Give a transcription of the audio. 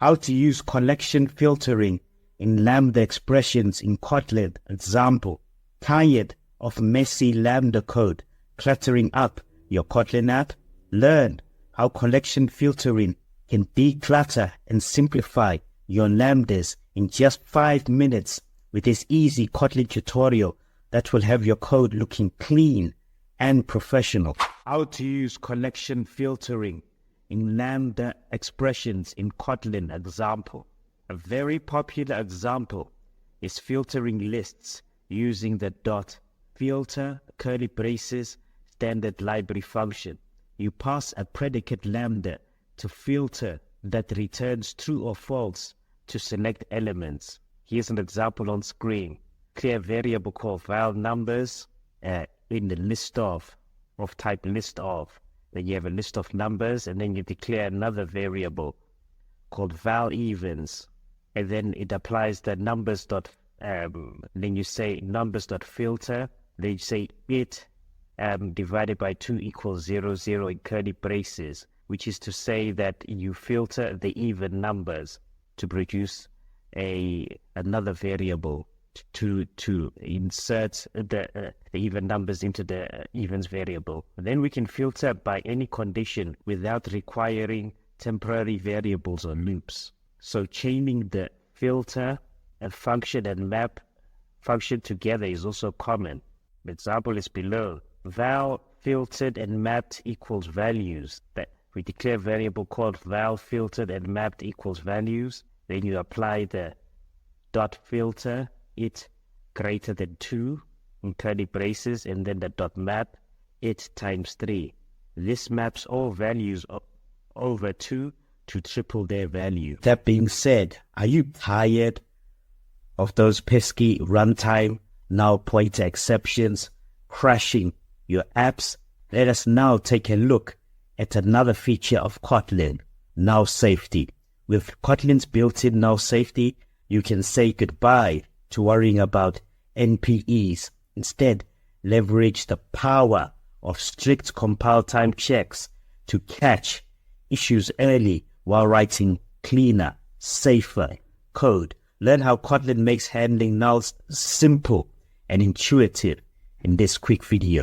How to use collection filtering in Lambda expressions in Kotlin. Example, tired of messy Lambda code cluttering up your Kotlin app? Learn how collection filtering can declutter and simplify your Lambdas in just 5 minutes with this easy Kotlin tutorial that will have your code looking clean and professional. How to use collection filtering in Lambda expressions in Kotlin. Example. A very popular example is filtering lists using the .filter curly braces standard library function. You pass a predicate Lambda to filter that returns true or false to select elements. Here's an example on screen. Clear a variable called val numbers in the list of type list of. Then you have a list of numbers, and then you declare another variable called val evens, and then it applies the numbers then you say numbers.filter, then you say it divided by 2 equals 0, 0 in curly braces, which is to say that you filter the even numbers to produce another variable to insert the even numbers into the evens variable. And then we can filter by any condition without requiring temporary variables or loops. So chaining the filter, a function, and map function together is also common. The example is below. Val filtered and mapped equals values. That we declare a variable called val filtered and mapped equals values. Then you apply the dot filter it greater than 2 in curly braces, and then the dot map it times 3. This maps all values over 2 to triple their value. That being said, are you tired of those pesky runtime null pointer exceptions crashing your apps? Let us now take a look at another feature of Kotlin, null safety. With Kotlin's built-in null safety, you can say goodbye to worrying about NPEs. Instead, leverage the power of strict compile time checks to catch issues early while writing cleaner, safer code. Learn how Kotlin makes handling nulls simple and intuitive in this quick video.